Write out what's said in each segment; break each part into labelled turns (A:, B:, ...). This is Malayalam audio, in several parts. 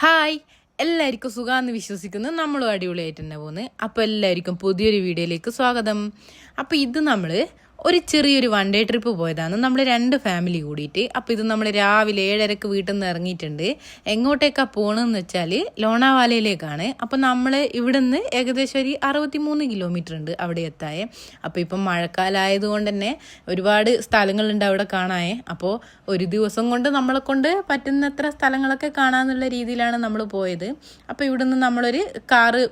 A: ഹായ്, എല്ലാവർക്കും സുഖമാണെന്ന് വിശ്വസിക്കുന്നു. നമ്മളും അടിപൊളിയായിട്ട് തന്നെ പോകുന്നത്. അപ്പോൾ എല്ലാവർക്കും പുതിയൊരു വീഡിയോയിലേക്ക് സ്വാഗതം. അപ്പോൾ ഇത് നമ്മൾ ഒരു ചെറിയൊരു വൺ ഡേ ട്രിപ്പ് പോയതാണ്, നമ്മൾ 2 ഫാമിലി കൂടിയിട്ട്. അപ്പോൾ ഇത് നമ്മൾ രാവിലെ 7:30 വീട്ടിൽ നിന്ന് ഇറങ്ങിയിട്ടുണ്ട്. എങ്ങോട്ടേക്കാണ് പോകണമെന്ന് വെച്ചാൽ ലോണാവാലയിലേക്കാണ്. അപ്പോൾ നമ്മൾ ഇവിടെ നിന്ന് ഏകദേശം ഒരു 63 കിലോമീറ്റർ ഉണ്ട് അവിടെ എത്താൻ. അപ്പോൾ ഇപ്പം മഴക്കാലമായതുകൊണ്ട് തന്നെ ഒരുപാട് സ്ഥലങ്ങളുണ്ട് അവിടെ കാണാൻ. അപ്പോൾ ഒരു ദിവസം കൊണ്ട് നമ്മളെ കൊണ്ട് പറ്റുന്നത്ര സ്ഥലങ്ങളൊക്കെ കാണാമെന്നുള്ള രീതിയിലാണ് നമ്മൾ പോയത്. അപ്പോൾ ഇവിടെ നിന്ന് നമ്മളൊരു കാറ്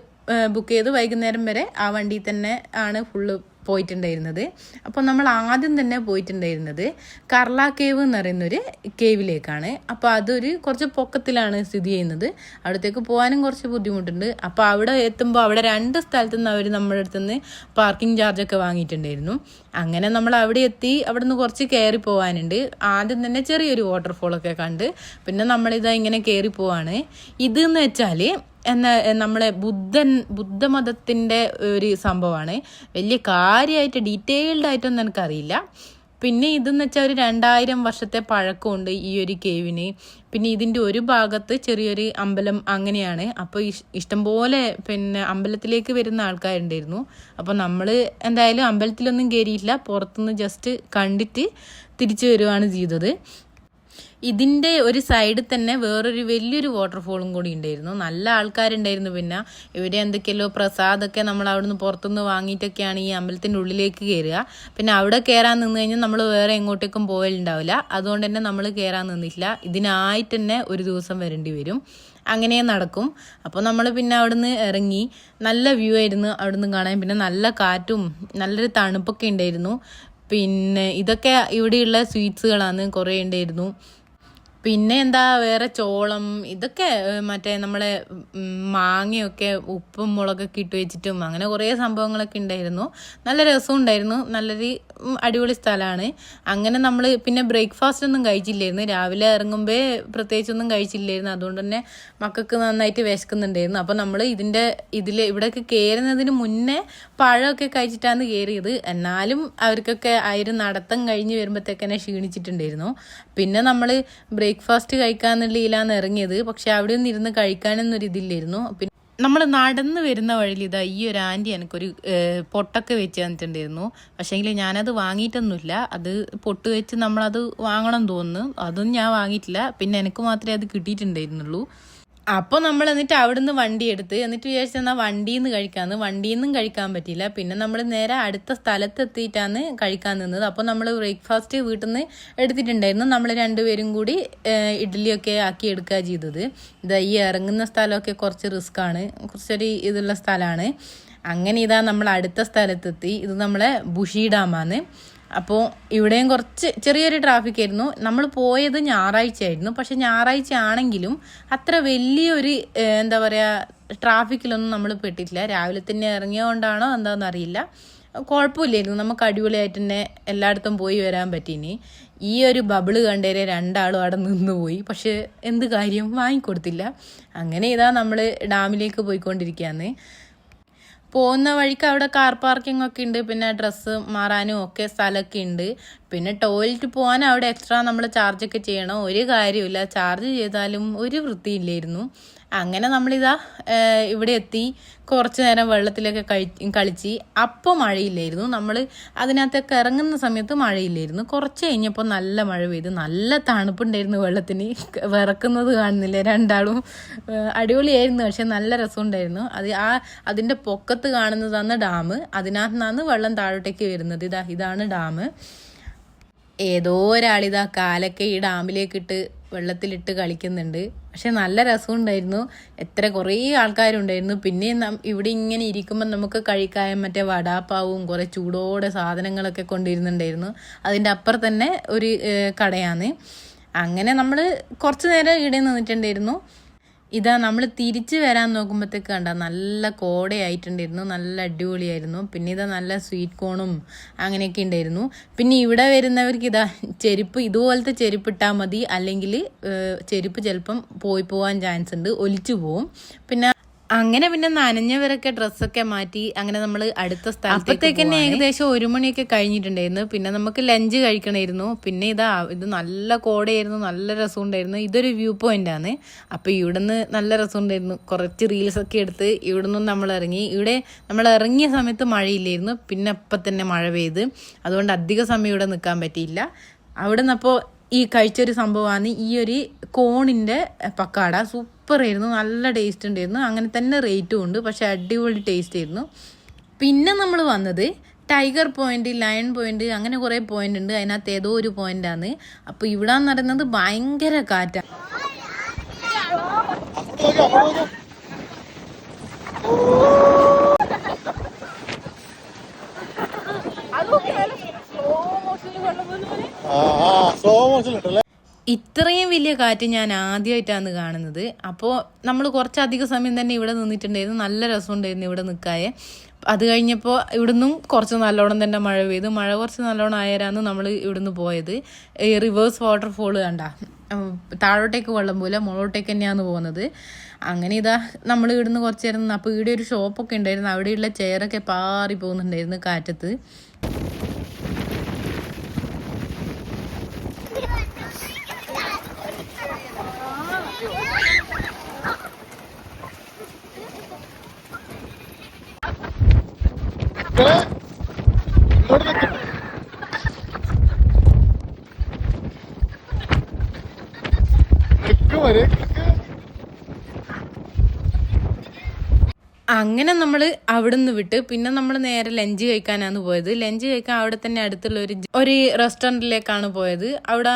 A: ബുക്ക് ചെയ്ത് വൈകുന്നേരം വരെ ആ വണ്ടിയിൽ തന്നെ ആണ് ഫുള്ള് പോയിട്ടുണ്ടായിരുന്നത്. അപ്പോൾ നമ്മൾ ആദ്യം തന്നെ പോയിട്ടുണ്ടായിരുന്നത് കർല കേവ് എന്ന് പറയുന്നൊരു കേവിലേക്കാണ്. അപ്പോൾ അതൊരു കുറച്ച് പൊക്കത്തിലാണ് സ്ഥിതി ചെയ്യുന്നത്. അവിടത്തേക്ക് പോകാനും കുറച്ച് ബുദ്ധിമുട്ടുണ്ട്. അപ്പോൾ അവിടെ എത്തുമ്പോൾ അവിടെ 2 സ്ഥലത്തു നിന്ന് അവർ നമ്മുടെ അടുത്ത് നിന്ന് പാർക്കിംഗ് ചാർജൊക്കെ വാങ്ങിയിട്ടുണ്ടായിരുന്നു. അങ്ങനെ നമ്മൾ അവിടെ എത്തി. അവിടെ നിന്ന് കുറച്ച് കയറി പോകാനുണ്ട്. ആദ്യം തന്നെ ചെറിയൊരു വാട്ടർഫോളൊക്കെ കണ്ട് പിന്നെ നമ്മളിതാ ഇങ്ങനെ കയറി പോവാണ്. ഇതെന്ന് വെച്ചാൽ നമ്മളെ ബുദ്ധമതത്തിൻ്റെ ഒരു സംഭവമാണ്. വലിയ കാര്യമായിട്ട് ഡീറ്റെയിൽഡ് ആയിട്ടൊന്നും എനിക്കറിയില്ല. പിന്നെ ഇതെന്ന് വെച്ചാൽ ഒരു 2000 വർഷത്തെ പഴക്കമുണ്ട് ഈ ഒരു കേവിന്. പിന്നെ ഇതിൻ്റെ ഒരു ഭാഗത്ത് ചെറിയൊരു അമ്പലം അങ്ങനെയാണ്. അപ്പോൾ ഇഷ്ടംപോലെ പിന്നെ അമ്പലത്തിലേക്ക് വരുന്ന ആൾക്കാരുണ്ടായിരുന്നു. അപ്പോൾ നമ്മൾ എന്തായാലും അമ്പലത്തിലൊന്നും കയറിയില്ല, പുറത്തുനിന്ന് ജസ്റ്റ് കണ്ടിട്ട് തിരിച്ചു വരുവാണ് ചെയ്തത്. ഇതിൻ്റെ ഒരു സൈഡിൽ തന്നെ വേറൊരു വലിയൊരു വാട്ടർഫോളും കൂടി ഉണ്ടായിരുന്നു. നല്ല ആൾക്കാരുണ്ടായിരുന്നു. പിന്നെ ഇവരെ എന്തൊക്കെയല്ലോ പ്രസാദമൊക്കെ നമ്മൾ അവിടുന്ന് പുറത്തുനിന്ന് വാങ്ങിയിട്ടൊക്കെയാണ് ഈ അമ്പലത്തിൻ്റെ ഉള്ളിലേക്ക് കയറുക. പിന്നെ അവിടെ കയറാൻ നിന്ന് കഴിഞ്ഞാൽ നമ്മൾ വേറെ എങ്ങോട്ടേക്കും പോകലുണ്ടാവില്ല. അതുകൊണ്ട് തന്നെ നമ്മൾ കയറാൻ നിന്നില്ല. ഇതിനായിട്ട് തന്നെ ഒരു ദിവസം വരേണ്ടി വരും. അങ്ങനെ നടക്കും. അപ്പോൾ നമ്മൾ പിന്നെ അവിടുന്ന് ഇറങ്ങി. നല്ല വ്യൂ ആയിരുന്നു അവിടുന്ന് കാണാൻ. പിന്നെ നല്ല കാറ്റും നല്ലൊരു തണുപ്പൊക്കെ ഉണ്ടായിരുന്നു. പിന്നെ ഇതൊക്കെ ഇവിടെയുള്ള സ്വീറ്റ്സുകളാണ്, കുറേ ഉണ്ടായിരുന്നു. പിന്നെ എന്താ വേറെ ചോളം, ഇതൊക്കെ മറ്റേ നമ്മളെ മാങ്ങയൊക്കെ ഉപ്പും മുളകൊക്കെ ഇട്ട് വെച്ചിട്ടും അങ്ങനെ കുറേ സംഭവങ്ങളൊക്കെ ഉണ്ടായിരുന്നു. നല്ല രസമുണ്ടായിരുന്നു. നല്ലൊരു അടിപൊളി സ്ഥലമാണ്. അങ്ങനെ നമ്മൾ പിന്നെ ബ്രേക്ക്ഫാസ്റ്റ് ഒന്നും കഴിച്ചില്ലായിരുന്നു. രാവിലെ ഇറങ്ങുമ്പോൾ പ്രത്യേകിച്ചൊന്നും കഴിച്ചില്ലായിരുന്നു. അതുകൊണ്ട് തന്നെ മക്കൾക്ക് നന്നായിട്ട് വിശക്കുന്നുണ്ടായിരുന്നു. അപ്പോൾ നമ്മൾ ഇവിടെയൊക്കെ കയറുന്നതിന് മുന്നേ പഴമൊക്കെ കഴിച്ചിട്ടാണ് കയറിയത്. എന്നാലും അവർക്കൊക്കെ നടത്തം കഴിഞ്ഞ് വരുമ്പോഴത്തേക്കന്നെ ക്ഷീണിച്ചിട്ടുണ്ടായിരുന്നു. പിന്നെ നമ്മൾ ബ്രേക്ക്ഫാസ്റ്റ് കഴിക്കാന്നുള്ളതിലാണ് ഇറങ്ങിയത്. പക്ഷെ അവിടെ ഒന്നും ഇരുന്ന് കഴിക്കാനൊന്നൊരിതില്ലായിരുന്നു. പിന്നെ നമ്മൾ നടന്ന് വരുന്ന വഴിയിൽ ഇതാ ഈ ഒരു ആൻറ്റി എനിക്കൊരു പൊട്ടൊക്കെ വെച്ച് തന്നിട്ടുണ്ടായിരുന്നു. പക്ഷേങ്കിൽ ഞാനത് വാങ്ങിയിട്ടൊന്നുമില്ല. അത് പൊട്ട് വെച്ച് നമ്മളത് വാങ്ങണം തോന്നുന്നു. അതൊന്നും ഞാൻ വാങ്ങിയിട്ടില്ല. പിന്നെ എനിക്ക് മാത്രമേ അത് കിട്ടിയിട്ടുണ്ടായിരുന്നുള്ളൂ. അപ്പോൾ നമ്മൾ എന്നിട്ട് അവിടെ നിന്ന് വണ്ടി എടുത്ത് എന്നിട്ട് വിചാരിച്ചെന്നാൽ വണ്ടിയിൽ നിന്ന് കഴിക്കാമെന്ന്. വണ്ടിയിൽ നിന്നും കഴിക്കാൻ പറ്റിയില്ല. പിന്നെ നമ്മൾ നേരെ അടുത്ത സ്ഥലത്തെത്തിയിട്ടാണ് കഴിക്കാൻ നിന്നത്. അപ്പോൾ നമ്മൾ ബ്രേക്ക്ഫാസ്റ്റ് വീട്ടിൽ നിന്ന് എടുത്തിട്ടുണ്ടായിരുന്നു. നമ്മൾ 2 പേരും കൂടി ഇഡ്ഡലിയൊക്കെ ആക്കി എടുക്കുക ചെയ്തത്. ഇതാ ഈ ഇറങ്ങുന്ന സ്ഥലമൊക്കെ കുറച്ച് റിസ്ക്കാണ്, കുറച്ചൊരു ഇതുള്ള സ്ഥലമാണ്. അങ്ങനെ ഇതാ നമ്മൾ അടുത്ത സ്ഥലത്തെത്തി. ഇത് നമ്മളെ ബുഷി ഡാമാണ്. അപ്പോൾ ഇവിടെയും കുറച്ച് ചെറിയൊരു ട്രാഫിക് ആയിരുന്നു. നമ്മൾ പോയത് ഞായറാഴ്ച ആയിരുന്നു. പക്ഷെ ഞായറാഴ്ച ആണെങ്കിലും അത്ര വലിയൊരു എന്താ പറയുക ട്രാഫിക്കിലൊന്നും നമ്മൾ പെട്ടിട്ടില്ല. രാവിലെ തന്നെ ഇറങ്ങിയതുകൊണ്ടാണോ എന്താണെന്ന് അറിയില്ല, കുഴപ്പമില്ലായിരുന്നു. നമുക്ക് അടിപൊളിയായിട്ട് തന്നെ എല്ലായിടത്തും പോയി വരാൻ പറ്റീനി. ഈ ഒരു ബബിള് കണ്ടേരെ 2 ആളും അവിടെ നിന്ന് പോയി. പക്ഷെ എന്ത് കാര്യം, വാങ്ങിക്കൊടുത്തില്ല. അങ്ങനെ ഇതാ നമ്മൾ ഡാമിലേക്ക് പോയിക്കൊണ്ടിരിക്കുകയാണ്. പോകുന്ന വഴിക്ക് അവിടെ കാർ പാർക്കിംഗ് ഒക്കെ ഉണ്ട്. പിന്നെ ഡ്രസ്സ് മാറാനും ഒക്കെ സ്ഥലമൊക്കെ ഉണ്ട്. പിന്നെ ടോയ്ലറ്റ് പോകാൻ അവിടെ എക്സ്ട്രാ നമ്മൾ ചാർജൊക്കെ ചെയ്യണം. ഒരു കാര്യമില്ല, ചാർജ് ചെയ്താലും ഒരു വൃത്തിയില്ലായിരുന്നു. അങ്ങനെ നമ്മളിതാ ഇവിടെ എത്തി. കുറച്ച് നേരം വെള്ളത്തിലൊക്കെ കളിച്ച്. അപ്പോൾ മഴയില്ലായിരുന്നു. നമ്മൾ അതിനകത്തൊക്കെ ഇറങ്ങുന്ന സമയത്ത് മഴയില്ലായിരുന്നു. കുറച്ച് കഴിഞ്ഞപ്പോൾ നല്ല മഴ പെയ്തു. നല്ല തണുപ്പുണ്ടായിരുന്നു വെള്ളത്തിന്. വിറക്കുന്നത് കാണുന്നില്ല 2 ആളും. അടിപൊളിയായിരുന്നു. പക്ഷെ നല്ല രസമുണ്ടായിരുന്നു. അതിൻ്റെ പൊക്കത്ത് കാണുന്നതാണ് ഡാം. അതിനകത്ത് നിന്നാണ് വെള്ളം താഴോട്ടേക്ക് വരുന്നത്. ഇതാണ് ഡാം. ഏതോ ഒരാളിതാ കാലൊക്കെ ഈ ഡാമിലേക്കിട്ട് വെള്ളത്തിലിട്ട് കളിക്കുന്നുണ്ട്. പക്ഷെ നല്ല രസമുണ്ടായിരുന്നു. കുറേ ആൾക്കാരുണ്ടായിരുന്നു. പിന്നെ ഇവിടെ ഇങ്ങനെ ഇരിക്കുമ്പോൾ നമുക്ക് കഴിക്കാൻ മറ്റേ വടാപ്പാവും കുറേ ചൂടോടെ സാധനങ്ങളൊക്കെ കൊണ്ടിരുന്നുണ്ടായിരുന്നു. അതിൻ്റെ അപ്പുറം തന്നെ ഒരു കടയാണ്. അങ്ങനെ നമ്മൾ കുറച്ച് നേരം ഇവിടെ നിന്നിട്ടുണ്ടായിരുന്നു. ഇതാ നമ്മൾ തിരിച്ച് വരാൻ നോക്കുമ്പോഴത്തേക്ക് കണ്ട നല്ല കോടയായിട്ടുണ്ടായിരുന്നു. നല്ല അടിപൊളിയായിരുന്നു. പിന്നെ ഇതാ നല്ല സ്വീറ്റ് കോണും അങ്ങനെയൊക്കെ ഉണ്ടായിരുന്നു. പിന്നെ ഇവിടെ വരുന്നവർക്ക് ഇതാ ചെരുപ്പ്, ഇതുപോലത്തെ ചെരുപ്പ് ഇട്ടാൽ മതി. അല്ലെങ്കിൽ ചെരുപ്പ് ചിലപ്പം പോകാൻ ചാൻസ് ഉണ്ട്, ഒലിച്ചു പോവും. പിന്നെ അങ്ങനെ പിന്നെ നനഞ്ഞവരൊക്കെ ഡ്രസ്സൊക്കെ മാറ്റി അങ്ങനെ നമ്മൾ അടുത്ത സ്ഥലത്തേക്ക് തന്നെ ഏകദേശം 1 മണിയൊക്കെ കഴിഞ്ഞിട്ടുണ്ടായിരുന്നു. പിന്നെ നമുക്ക് ലഞ്ച് കഴിക്കണമായിരുന്നു. പിന്നെ ഇത് നല്ല കോടയായിരുന്നു, നല്ല രസമുണ്ടായിരുന്നു. ഇതൊരു വ്യൂ പോയിന്റ് ആണ്. അപ്പോൾ ഇവിടുന്ന് നല്ല രസമുണ്ടായിരുന്നു. കുറച്ച് റീൽസൊക്കെ എടുത്ത് ഇവിടുന്ന് നമ്മൾ ഇറങ്ങി. ഇവിടെ നമ്മൾ ഇറങ്ങിയ സമയത്ത് മഴയില്ലായിരുന്നു, പിന്നെ അപ്പം തന്നെ മഴ പെയ്ത്. അതുകൊണ്ട് അധിക സമയം ഇവിടെ നിൽക്കാൻ പറ്റിയില്ല. അവിടെ നിന്നപ്പോൾ ഈ കഴിച്ചൊരു സംഭവമാണ് ഈ ഒരു കോണിൻ്റെ പക്കാട. സൂപ്പറായിരുന്നു, നല്ല ടേസ്റ്റ് ഉണ്ടായിരുന്നു. അങ്ങനെ തന്നെ റേറ്റും ഉണ്ട്, പക്ഷേ അടിപൊളി ടേസ്റ്റ് ആയിരുന്നു. പിന്നെ നമ്മൾ വന്നത് ടൈഗർ പോയിന്റ്, ലയൺ പോയിന്റ്, അങ്ങനെ കുറേ പോയിന്റ് ഉണ്ട്. അതിനകത്ത് ഏതോ ഒരു പോയിന്റാണ്. അപ്പോൾ ഇവിടെ എന്ന് പറയുന്നത് ഭയങ്കര കാറ്റാണ്. ഇത്രയും വലിയ കാറ്റ് ഞാൻ ആദ്യമായിട്ടാണ് കാണുന്നത്. അപ്പോൾ നമ്മൾ കുറച്ചധികം സമയം തന്നെ ഇവിടെ നിന്നിട്ടുണ്ടായിരുന്നു. നല്ല രസമുണ്ടായിരുന്നു ഇവിടെ നിൽക്കാതെ. അത് കഴിഞ്ഞപ്പോൾ ഇവിടുന്നും കുറച്ച് നല്ലോണം തന്നെ മഴ പെയ്തു. മഴ കുറച്ച് നല്ലോണം ആയാലാണ് നമ്മൾ ഇവിടുന്ന് പോയത്. ഈ റിവേഴ്സ് വാട്ടർഫോൾ കണ്ട, താഴോട്ടേക്ക് വെള്ളം പോലെ മുകളോട്ടേക്ക് തന്നെയാണ് പോകുന്നത്. അങ്ങനെ നമ്മൾ ഇവിടുന്ന് കുറച്ച് നേരം. അപ്പോൾ ഇവിടെ ഒരു ഷോപ്പൊക്കെ ഉണ്ടായിരുന്നു. അവിടെയുള്ള ചെയറൊക്കെ പാറി പോകുന്നുണ്ടായിരുന്നു കാറ്റത്ത്. അങ്ങനെ നമ്മൾ അവിടെ നിന്ന് വിട്ട് പിന്നെ നമ്മൾ നേരെ ലഞ്ച് കഴിക്കാനാണ് പോയത്. ലഞ്ച് കഴിക്കാൻ അവിടെ തന്നെ അടുത്തുള്ള ഒരു റെസ്റ്റോറൻറ്റിലേക്കാണ് പോയത്. അവിടെ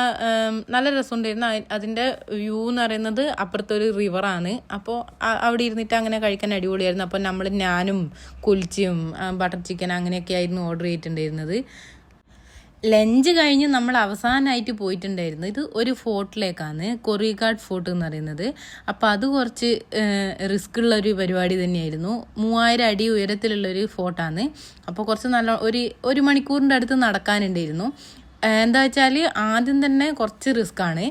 A: നല്ല രസമുണ്ടായിരുന്നു. അതിൻ്റെ വ്യൂ എന്ന് പറയുന്നത് അപ്പുറത്തൊരു റിവറാണ്. അപ്പോൾ അവിടെ ഇരുന്നിട്ട് അങ്ങനെ കഴിക്കാൻ അടിപൊളിയായിരുന്നു. അപ്പോൾ ഞാനും കുൽച്ചിയും ബട്ടർ ചിക്കൻ അങ്ങനെയൊക്കെ ആയിരുന്നു ഓർഡർ ചെയ്തിട്ടുണ്ടായിരുന്നത്. ലഞ്ച് കഴിഞ്ഞ് നമ്മൾ അവസാനമായിട്ട് പോയിട്ടുണ്ടായിരുന്നു ഇത് ഒരു ഫോർട്ടിലേക്കാണ്, കൊറിയഗാഡ് ഫോർട്ട് എന്ന് പറയുന്നത്. അപ്പോൾ അത് കുറച്ച് റിസ്ക് ഉള്ളൊരു പരിപാടി തന്നെയായിരുന്നു. 3000 അടി ഉയരത്തിലുള്ളൊരു ഫോർട്ടാണ്. അപ്പോൾ കുറച്ച് ഒരു മണിക്കൂറിൻ്റെ അടുത്ത് നടക്കാനുണ്ടായിരുന്നു. എന്താ വെച്ചാൽ ആദ്യം തന്നെ കുറച്ച് റിസ്ക്കാണ്.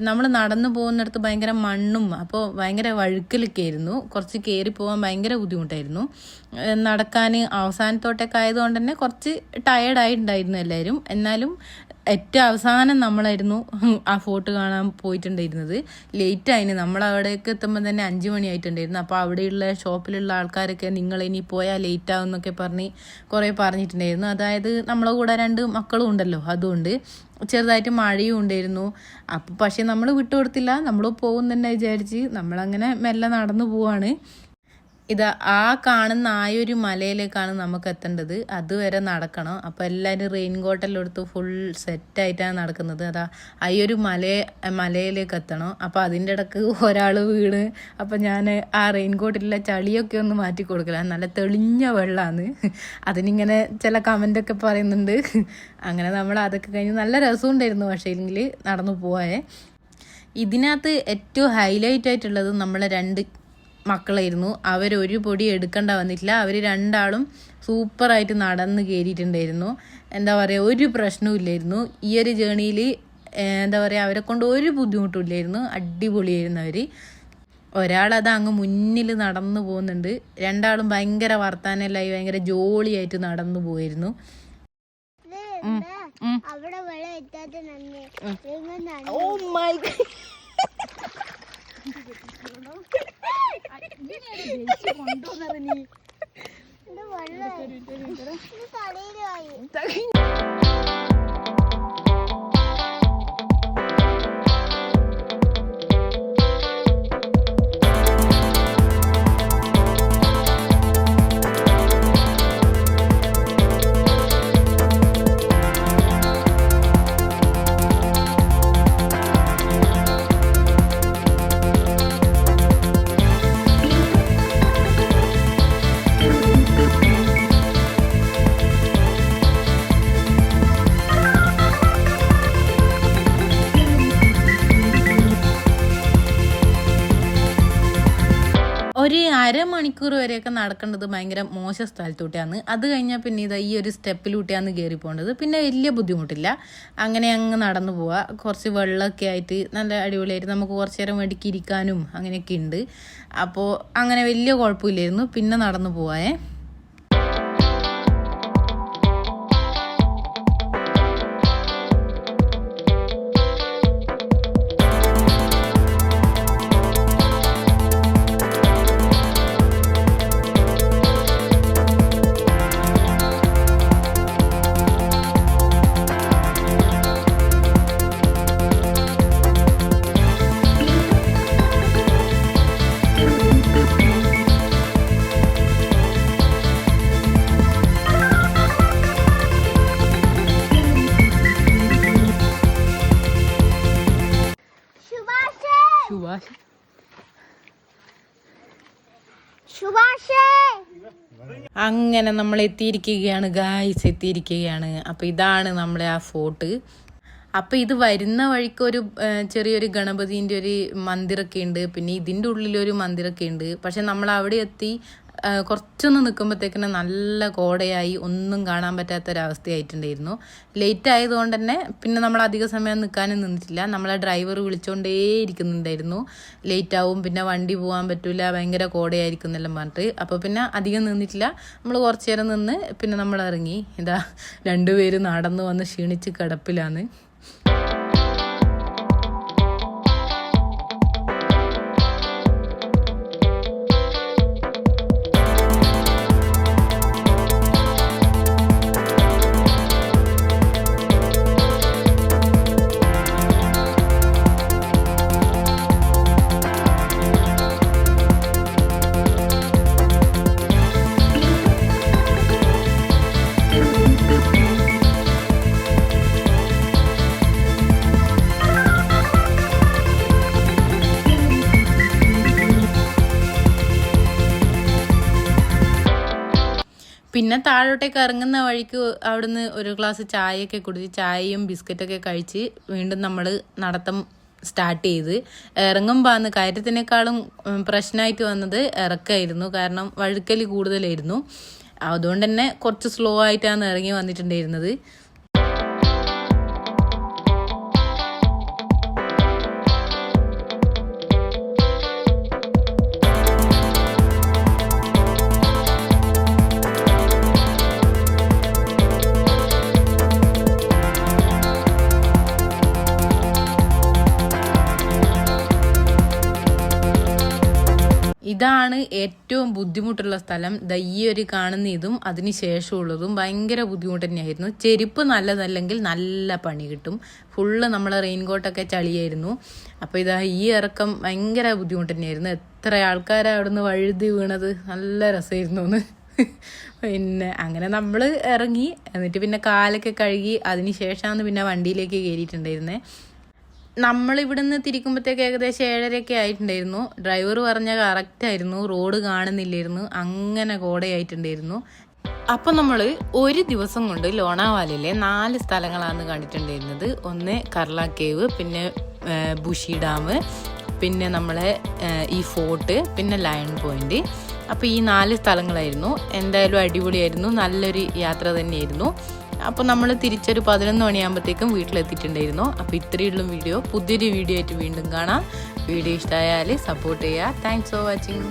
A: നമ്മൾ നടന്നു പോകുന്നിടത്ത് ഭയങ്കര മണ്ണും അപ്പോൾ ഭയങ്കര വഴുക്കലൊക്കെ ആയിരുന്നു. കുറച്ച് കയറി പോകാൻ ഭയങ്കര ബുദ്ധിമുട്ടായിരുന്നു. നടക്കാൻ അവസാനത്തോട്ടൊക്കെ ആയതുകൊണ്ട് തന്നെ കുറച്ച് ടയേർഡായിട്ടുണ്ടായിരുന്നു എല്ലാവരും. എന്നാലും ഏറ്റവും അവസാനം നമ്മളായിരുന്നു ആ ഫോർട്ട് കാണാൻ പോയിട്ടുണ്ടായിരുന്നത്. ലേറ്റായിന്, നമ്മൾ അവിടേക്ക് എത്തുമ്പോൾ തന്നെ 5 മണിയായിട്ടുണ്ടായിരുന്നു. അപ്പോൾ അവിടെയുള്ള ഷോപ്പിലുള്ള ആൾക്കാരൊക്കെ നിങ്ങൾ ഇനി പോയാൽ ലേറ്റ് ആവും എന്നൊക്കെ കുറേ പറഞ്ഞിട്ടുണ്ടായിരുന്നു. അതായത് നമ്മളെ കൂടെ 2 മക്കളും ഉണ്ടല്ലോ, അതുകൊണ്ട് ചെറുതായിട്ട് മഴയും ഉണ്ടായിരുന്നു. അപ്പോൾ പക്ഷേ നമ്മൾ വിട്ടുകൊടുത്തില്ല, നമ്മൾ പോകും തന്നെ വിചാരിച്ച് നമ്മളങ്ങനെ മെല്ലെ നടന്നു പോവാണ്. ആ കാണുന്ന ഒരു മലയിലേക്കാണ് നമുക്ക് എത്തേണ്ടത്. അതുവരെ നടക്കണം. അപ്പോൾ എല്ലാവരും റെയിൻകോട്ടെല്ലാം എടുത്ത് ഫുൾ സെറ്റായിട്ടാണ് നടക്കുന്നത്. ആ ഒരു മലയിലേക്ക് എത്തണം. അപ്പോൾ അതിൻ്റെ ഇടയ്ക്ക് ഒരാൾ വീണ്. അപ്പോൾ ഞാൻ ആ റെയിൻകോട്ടിലുള്ള ചളിയൊക്കെ ഒന്ന് മാറ്റി കൊടുക്കല. നല്ല തെളിഞ്ഞ വെള്ളമാണ്. അതിനിങ്ങനെ ചില കമൻ്റൊക്കെ പറയുന്നുണ്ട്. അങ്ങനെ നമ്മൾ അതൊക്കെ കഴിഞ്ഞ് നല്ല രസമുണ്ടായിരുന്നു. പക്ഷേ എങ്കിൽ നടന്നു പോയേ. ഇതിനകത്ത് ഏറ്റവും ഹൈലൈറ്റ് ആയിട്ടുള്ളത് നമ്മളെ 2 മക്കളായിരുന്നു. അവരൊരു പൊടി എടുക്കേണ്ട വന്നിട്ടില്ല. അവർ 2 ആളും സൂപ്പറായിട്ട് നടന്ന് കയറിയിട്ടുണ്ടായിരുന്നു. എന്താ പറയുക, ഒരു പ്രശ്നവും ഇല്ലായിരുന്നു. ഈ ഒരു ജേണിയിൽ എന്താ പറയുക, അവരെ കൊണ്ട് ഒരു ബുദ്ധിമുട്ടും ഇല്ലായിരുന്നു. അടിപൊളിയായിരുന്നു അവർ. ഒരാളത് അങ്ങ് മുന്നിൽ നടന്നു പോകുന്നുണ്ട്. 2 ആളും ഭയങ്കര വർത്താനല്ലായി ഭയങ്കര ജോളിയായിട്ട് നടന്നു പോയിരുന്നു. അരമണിക്കൂർ വരെയൊക്കെ നടക്കേണ്ടത് ഭയങ്കര മോശം സ്ഥലത്തൂട്ടിയാണ്. അത് കഴിഞ്ഞാൽ പിന്നെ ഇതാ ഈ ഒരു സ്റ്റെപ്പിലൂട്ടിയാണ് കയറി പോകേണ്ടത്. പിന്നെ വലിയ ബുദ്ധിമുട്ടില്ല, അങ്ങനെ അങ്ങ് നടന്നു പോവുക. കുറച്ച് വെള്ളമൊക്കെ ആയിട്ട് നല്ല അടിപൊളിയായിട്ട് നമുക്ക് കുറച്ച് നേരം വെടിക്കിരിക്കാനും അങ്ങനെയൊക്കെ ഉണ്ട്. അപ്പോൾ അങ്ങനെ വലിയ കുഴപ്പമില്ലായിരുന്നു, പിന്നെ നടന്നു പോവാേ. അങ്ങനെ നമ്മൾ എത്തിയിരിക്കുകയാണ് ഗായ്സ്, എത്തിയിരിക്കുകയാണ്. അപ്പോൾ ഇതാണ് നമ്മളെ ആ ഫോർട്ട്. അപ്പോൾ ഇത് വരുന്ന വഴിക്ക് ഒരു ചെറിയൊരു ഗണപതിൻ്റെ ഒരു മന്ദിരമൊക്കെ ഉണ്ട്, പിന്നെ ഇതിൻ്റെ ഉള്ളിലൊരു മന്ദിരമൊക്കെ ഉണ്ട്. പക്ഷെ നമ്മൾ അവിടെ എത്തി കുറച്ചൊന്ന് നിൽക്കുമ്പോഴത്തേക്കിന് നല്ല കോടയായി, ഒന്നും കാണാൻ പറ്റാത്തൊരവസ്ഥയായിട്ടുണ്ടായിരുന്നു. ലേറ്റ് ആയതുകൊണ്ട് തന്നെ പിന്നെ നമ്മൾ അധിക സമയം നിൽക്കാനും നിന്നിട്ടില്ല. നമ്മളെ ഡ്രൈവർ വിളിച്ചുകൊണ്ടേ ഇരിക്കുന്നുണ്ടായിരുന്നു, ലേറ്റ് ആവും, പിന്നെ വണ്ടി പോകാൻ പറ്റില്ല, ഭയങ്കര കോടയായിരിക്കും എന്നെല്ലാം പറഞ്ഞിട്ട്. അപ്പോൾ പിന്നെ അധികം നിന്നിട്ടില്ല, നമ്മൾ കുറച്ച് നേരം നിന്ന് പിന്നെ നമ്മൾ ഇറങ്ങി. ഇതാ രണ്ടുപേരും നടന്നു വന്ന് ക്ഷീണിച്ച് കിടപ്പിലാണ്. പിന്നെ താഴോട്ടേക്ക് ഇറങ്ങുന്ന വഴിക്ക് അവിടുന്ന് ഒരു ഗ്ലാസ് ചായയൊക്കെ കുടിച്ച് ചായയും ബിസ്ക്കറ്റൊക്കെ കഴിച്ച് വീണ്ടും നമ്മൾ നടത്തം സ്റ്റാർട്ട് ചെയ്ത് ഇറങ്ങുമ്പോൾ കയറ്റത്തിനേക്കാളും പ്രശ്നമായിട്ട് വന്നത് ഇറക്കമായിരുന്നു. കാരണം വഴുക്കൽ കൂടുതലായിരുന്നു, അതുകൊണ്ട് തന്നെ കുറച്ച് സ്ലോ ആയിട്ടാണ് ഇറങ്ങി വന്നിട്ടുണ്ടായിരുന്നത്. ഇതാണ് ഏറ്റവും ബുദ്ധിമുട്ടുള്ള സ്ഥലം. ഈ ഒരു കാണുന്ന ഇതും അതിന് ശേഷമുള്ളതും ഭയങ്കര ബുദ്ധിമുട്ട് തന്നെയായിരുന്നു. ചെരുപ്പ് നല്ലതല്ലെങ്കിൽ നല്ല പണി കിട്ടും. ഫുള്ള് നമ്മളെ റെയിൻകോട്ടൊക്കെ ചളിയായിരുന്നു. അപ്പോൾ ഇതാ ഈ ഇറക്കം ഭയങ്കര ബുദ്ധിമുട്ട് തന്നെയായിരുന്നു. എത്ര ആൾക്കാരാണ് അവിടുന്ന് വഴുതി വീണത്, നല്ല രസമായിരുന്നു എന്ന്. പിന്നെ അങ്ങനെ നമ്മൾ ഇറങ്ങി, എന്നിട്ട് പിന്നെ കാലൊക്കെ കഴുകി അതിന് ശേഷമാണ് പിന്നെ വണ്ടിയിലേക്ക് കയറിയിട്ടുണ്ടായിരുന്നത്. നമ്മളിവിടുന്ന് തിരിക്കുമ്പോഴത്തേക്ക് ഏകദേശം 7:30 ആയിട്ടുണ്ടായിരുന്നു. ഡ്രൈവർ പറഞ്ഞ കറക്റ്റായിരുന്നു, റോഡ് കാണുന്നില്ലായിരുന്നു, അങ്ങനെ കോടയായിട്ടുണ്ടായിരുന്നു. അപ്പം നമ്മൾ ഒരു ദിവസം കൊണ്ട് ലോണാവാലയിലെ 4 സ്ഥലങ്ങളാണ് കണ്ടിട്ടുണ്ടായിരുന്നത്. ഒന്ന് കർള കേവ്, പിന്നെ ബുഷി ഡാം, പിന്നെ നമ്മളെ ഈ ഫോർട്ട്, പിന്നെ ലയൺ പോയിന്റ്. അപ്പോൾ ഈ 4 സ്ഥലങ്ങളായിരുന്നു. എന്തായാലും അടിപൊളിയായിരുന്നു, നല്ലൊരു യാത്ര തന്നെയായിരുന്നു. അപ്പോൾ നമ്മൾ തിരിച്ചൊരു 11 മണിയാകുമ്പോഴത്തേക്കും വീട്ടിലെത്തിയിട്ടുണ്ടായിരുന്നു. അപ്പോൾ ഇത്രയുള്ള വീഡിയോ. പുതിയൊരു വീഡിയോ ആയിട്ട് വീണ്ടും കാണാം. വീഡിയോ ഇഷ്ടമായാൽ സപ്പോർട്ട് ചെയ്യുക. Thanks for watching.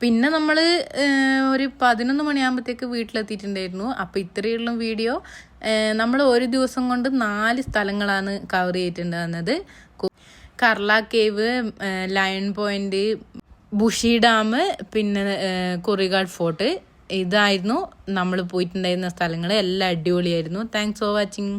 A: പിന്നെ നമ്മൾ ഒരു 11 മണിയാകുമ്പോഴത്തേക്ക് വീട്ടിലെത്തിയിട്ടുണ്ടായിരുന്നു. അപ്പോൾ ഇത്രയുള്ള വീഡിയോ. നമ്മൾ ഒരു ദിവസം കൊണ്ട് 4 സ്ഥലങ്ങളാണ് കവർ ചെയ്തിട്ടുണ്ടായിരുന്നത്. Karla cave, lion point, Bhushi dam, പിന്നെ കുറികാട് ഫോർട്ട്. ഇതായിരുന്നു നമ്മൾ പോയിട്ടുണ്ടായിരുന്ന സ്ഥലങ്ങൾ. എല്ലാം അടിപൊളിയായിരുന്നു. Thanks for watching.